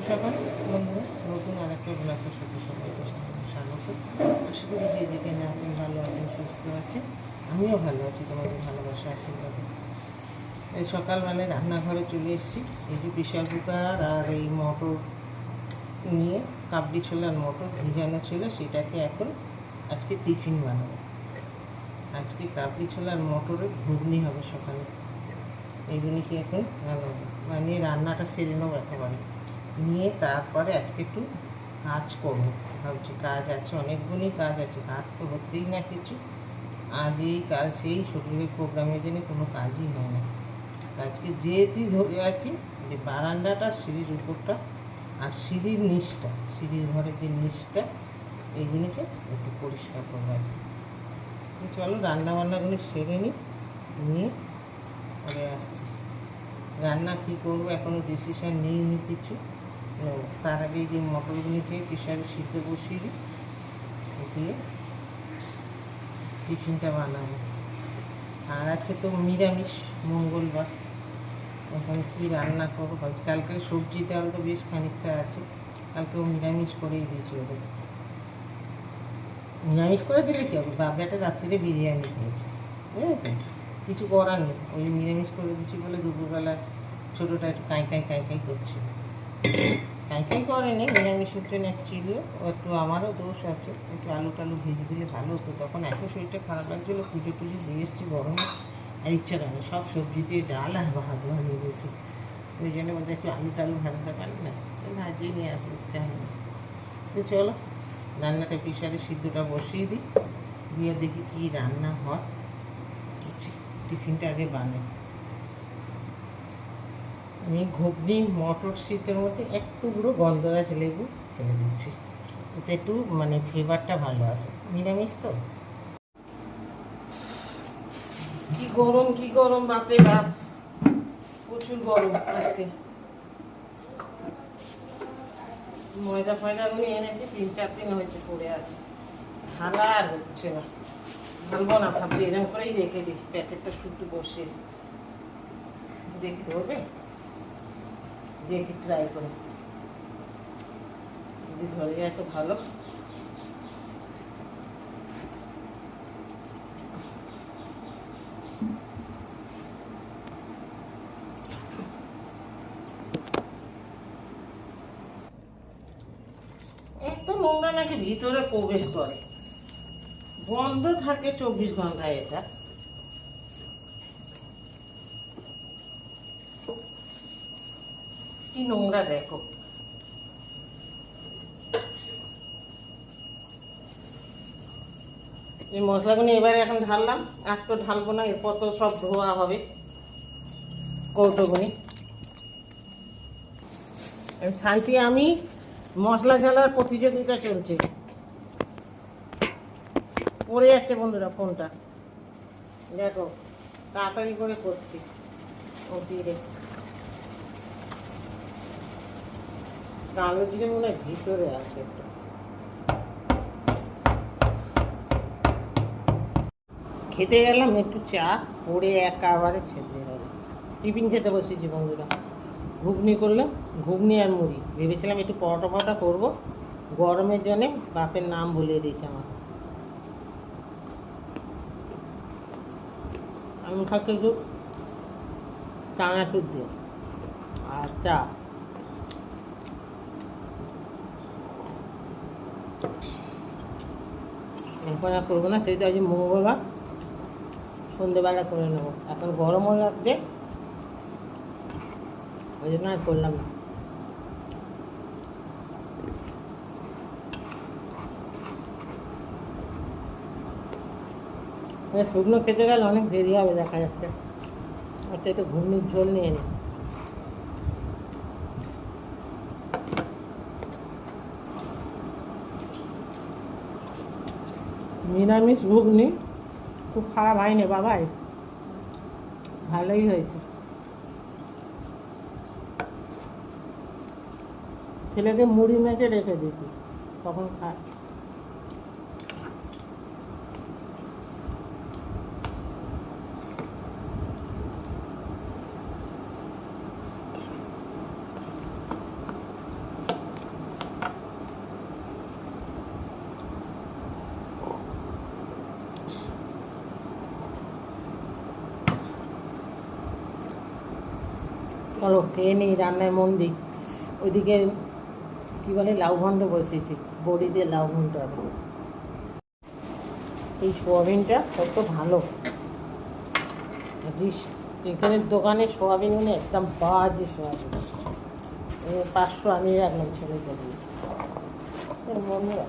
সকাল বন্ধুরা, নতুন আর একটা ব্লগের সাথে সবাইকে স্বাগত। আশা করি যে যেখানে আছেন ভালো আছেন, সুস্থ আছেন। আমিও ভালো আছি তোমাদের ভালোবাসা আশীর্বাদে। এই সকালবেলায় রান্নাঘরে চলে এসেছি। এই যে প্রেশার কুকার আর এই মটর নিয়ে, কাবলি ছোলার মটর ভিজানো ছিল, সেটাকে এখন আজকে টিফিন বানাবো। আজকে কাবলি ছোলার মটরের ঘুগনি হবে সকালে। এইগুলিকে এখন বানাবো, বানিয়ে রান্নাটা সেরে নেবো একেবারে। নিয়ে তারপরে আজকে একটু কাজ করবো ভাবছি। কাজ আছে, অনেকগুলি কাজ আছে, কাজ তো হচ্ছেই না কিছু। আজ এই কাল সেই, শরীরের প্রোগ্রামের জন্য কোনো কাজই হয় না। আজকে যেহেতু ধরে আছি যে বারান্দাটা, সিঁড়ির উপরটা আর সিঁড়ির নিচটা, সিঁড়ির ঘরের যে নিচটা, এইগুলিকে একটু পরিষ্কার করবো আর কি। তো চলো রান্নাবান্নাগুলি সেরে নিয়ে পরে আসছি। রান্না কী করবো এখনও ডিসিশান নিইনি কিছু। তার আগে যে মটরগুলিকে প্রেশারে সিদ্ধ বসিয়ে দিই, দিয়ে টিফিনটা বানাবো। আর আজকে তো নিরামিষ, মঙ্গলবার। এখন কী রান্না করবো ভাবছি। কালকে সবজি ডাল তো বেশ খানিকটা আছে, কালকেও নিরামিষ করেই দিয়েছি ওদের। নিরামিষ করে দিলে কী হবে, বাবাটা রাত্রিরে বিরিয়ানি খেয়েছে, বুঝেছেন? কিছু করার নেই, ওই নিরামিষ করে দিচ্ছি বলে দুপুরবেলা ছোটোটা একটু কাঁই করছে। কাঁই করেনি, নিরামিষের জন্য অ্যাকচুয়ালিও একটু আমারও দোষ আছে। একটু আলু টালু ভেজে দিলে ভালো হতো। তখন এত শরীরটা খারাপ লাগছিলো, পুজো দিয়ে এসেছি গরমে, আর ইচ্ছা করে সব সবজি দিয়ে ডাল আর ভাত বানিয়ে দিয়েছি। ওই জন্য বলতে একটু আলু টালু ভাজতে পারি না, ভাজিয়ে নিয়ে আসবো, ইচ্ছা হয়নি। তো চলো রান্নাটা প্রেশারে সিদ্ধটা বসিয়ে দিই, দিয়ে দেখি কী রান্না হয়। টিফিনটা আগে বানাই। আমি ঘুগনি মটর সিদ্ধের মধ্যে একটু গুঁড়ো গন্ধরাজ লেবু ফেলে দিচ্ছি, ওতে একটু মানে ফ্লেভারটা ভালো আসে। নিরামিষ তো। কি গরম বাপরে বাপ, প্রচুর গরম আজকে। ময়দা ফয়দাগুলি এনেছি, 3-4 দিন হয়েছে পড়ে আছে, ঢালা আর হচ্ছে না। ঢালবো না ভাবছি, এরকম করেই রেখে দিই। প্যাকেটটা শুধু বসে দেখি ধরবে, দেখি ট্রাই করে, যদি ধরে যায় তো ভালো। এত নোংরা নাকি ভিতরে প্রবেশ করে, বন্ধ থাকে 24 ঘন্টায়। এটা কি নোংরা দেখো। এই মশলাগুলো এবারে এখন ঢাললাম, আর তো ঢালবো না, এরপর তো সব ধোয়া হবে কৌটোগুলি। শান্তি আমি মশলা ঝালার প্রতিযোগিতা চলছে, পড়ে যাচ্ছে বন্ধুরা ফোনটা, দেখো তাড়াতাড়ি করে করছি। ও দিয়ে কালো জিরে মনে হয় ভিতরে আছে। খেতে গেলাম একটু চা, পড়ে একেবারে ছেড়ে হবে। টিফিন খেতে বসেছি বন্ধুরা, ঘুগনি করলাম, ঘুগনি আর মুড়ি। ভেবেছিলাম একটু পরোটা করবো, গরমের জন্যে বাপের নাম ভুলিয়ে দিয়েছে আমার। আমি খাচ্ছি একটু চানাচুর দিয়ে আর চা। এখন আর করবো না, সেটা আজ মঙ্গলবার, সন্ধ্যেবেলা করে নেবো। এখন গরমও লাগছে, ওই জন্য আর করলাম না। শুকনো খেতে গেলে অনেক দেরি হবে দেখা যাচ্ছে। একটা একটু ঘুগনির ঝোল নিয়ে নিই। নিরামিষ ঘুগনি খুব খারাপ হয়নি বাবাই, ভালোই হয়েছে। ছেলেকে মুড়ি মেখে রেখে দিয়েছি, তখন খায়। চলো খেয়ে নিই, রান্নায় মন দিই। ওইদিকে কী বলে লাউ ঘণ্ট বসিয়েছি, বড়ি দিয়ে লাউ ঘণ্ট হবে। এই সোয়াবিনটা কত ভালো, এখানের দোকানে সোয়াবিন একদম বাজে সোয়াবিন। 500 আমি রাখলাম ছেলেকে দিয়ে। বন্ধুরা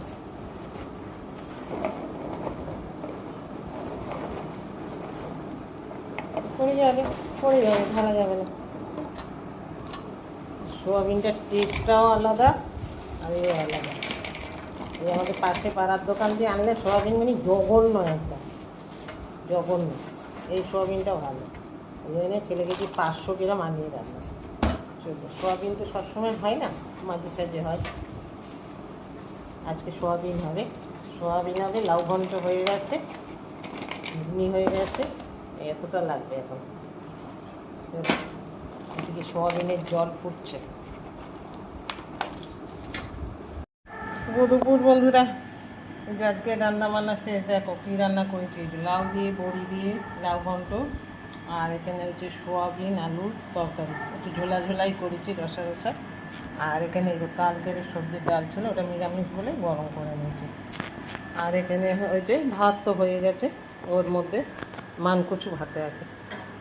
পড়ে যাবে, ঢালা যাবে না। সোয়াবিনটার টেস্টটাও আলাদা আর এও আলাদা। এই আমাদের পাশে পাড়ার দোকান দিয়ে আনলে সোয়াবিন মানে জঘন্য, একদম জঘন্য। এই সোয়াবিনটা ভালো, ওই জন্য ছেলেকে কি 500 গ্রাম আনিয়ে রাখলাম। চলবে, সোয়াবিন তো সবসময় হয় না, মাঝে সাঝে হয়। আজকে সোয়াবিন হবে, লাউ ঘন্ট হয়ে গেছে, ঘুগনি হয়ে গেছে, এতটা লাগবে এখন। এদিকে সোয়াবিনের জল ফুটছে। শুভ দুপুর বন্ধুরা, আজকে রান্না বান্না শেষ। দেখো কী রান্না করেছি, লাউ দিয়ে বড়ি দিয়ে লাউ ঘন্ট, আর এখানে হচ্ছে সোয়াবিন আলুর তরকারি, একটু ঝোলা ঝোলাই করেছি, রসা রসা। আর এখানে কালকের সবজির ডাল ছিল, ওটা নিরামিষ বলে গরম করে নিয়েছি। আর এখানে হয়েছে ভাত তো হয়ে গেছে, ওর মধ্যে মানকচু ভাতে আছে,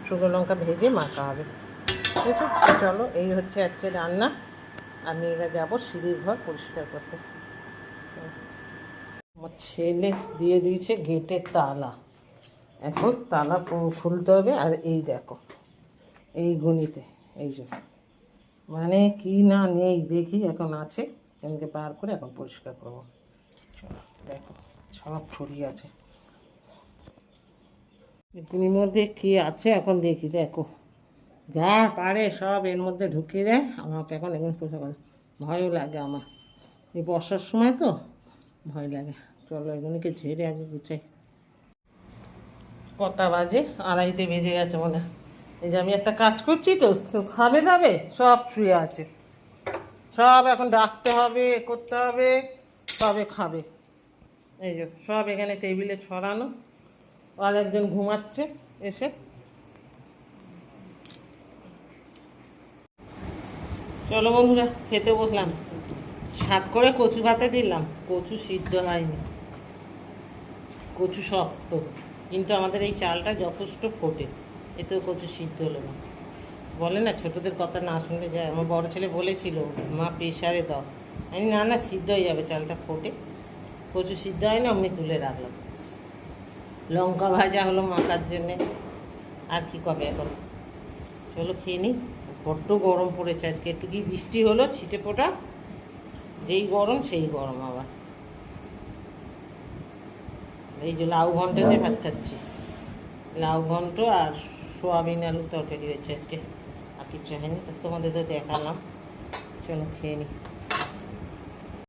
শুকনো লঙ্কা ভেজে মাখা হবে। ঠিক আছে, চলো এই হচ্ছে আজকে রান্না। আমি এবার যাবো সিঁড়ির ঘর পরিষ্কার করতে। আমার ছেলে দিয়ে দিয়েছে গেটের তালা, এখন তালা খুলতে হবে। আর এই দেখো এই গুনিতে এই যে মানে কি না নেই দেখি, এখন আছে, এমনকে বার করে এখন পরিষ্কার করবো। দেখো সব ছড়িয়ে আছে, এগুলির মধ্যে কী আছে এখন দেখি। দেখো যা পারে সব এর মধ্যে ঢুকিয়ে দেয়, আমাকে এখন এগুলো পরিষ্কার করে। ভয়ও লাগে আমার, এই বর্ষার সময় তো ভয় লাগে। চলো এগুলিকে ঝেড়ে আগে গুছাই। কটা বাজে? 2:30 বেজে গেছে মনে হয়। এই যে আমি একটা কাজ করছি তো, খাবে দাবে সব শুয়ে আছে, সব এখন ডাকতে হবে, করতে হবে, তবে খাবে। এই যে সব এখানে টেবিলে ছড়ানো, আর একজন ঘুমাচ্ছে এসে। চলো বন্ধুরা খেতে বসলাম। সাত করে কচু ভাতে দিলাম, কচু সিদ্ধ হয়নি, কচু শক্ত, কিন্তু আমাদের এই চালটা যথেষ্ট ফোটে, এতেও কচু সিদ্ধ হলো না। বলে না ছোটোদের কথা না শুনলে যায়। আমার বড় ছেলে বলেছিল মা প্রেশারে দাও, আমি না না সিদ্ধ হয়ে যাবে, চালটা ফোটে। কচু সিদ্ধ হয় না, অমনি তুলে রাখলাম। লঙ্কা ভাজা হলো মাখার জন্যে, আর কি কবে এখন। চলো খেয়ে নিই। বড্ড গরম পড়েছে আজকে, একটু কি বৃষ্টি হলো ছিটে ফোটা, যেই গরম সেই গরম আবার। এই যে লাউ ঘন্ট দিয়ে ভাত খাচ্ছি, লাউ ঘন্ট আর সোয়াবিন আলু তরকারি হয়েছে আজকে, আর কিছু হয়নি। তো তোমাদের তো দেখালাম, চলো খেয়ে নিই।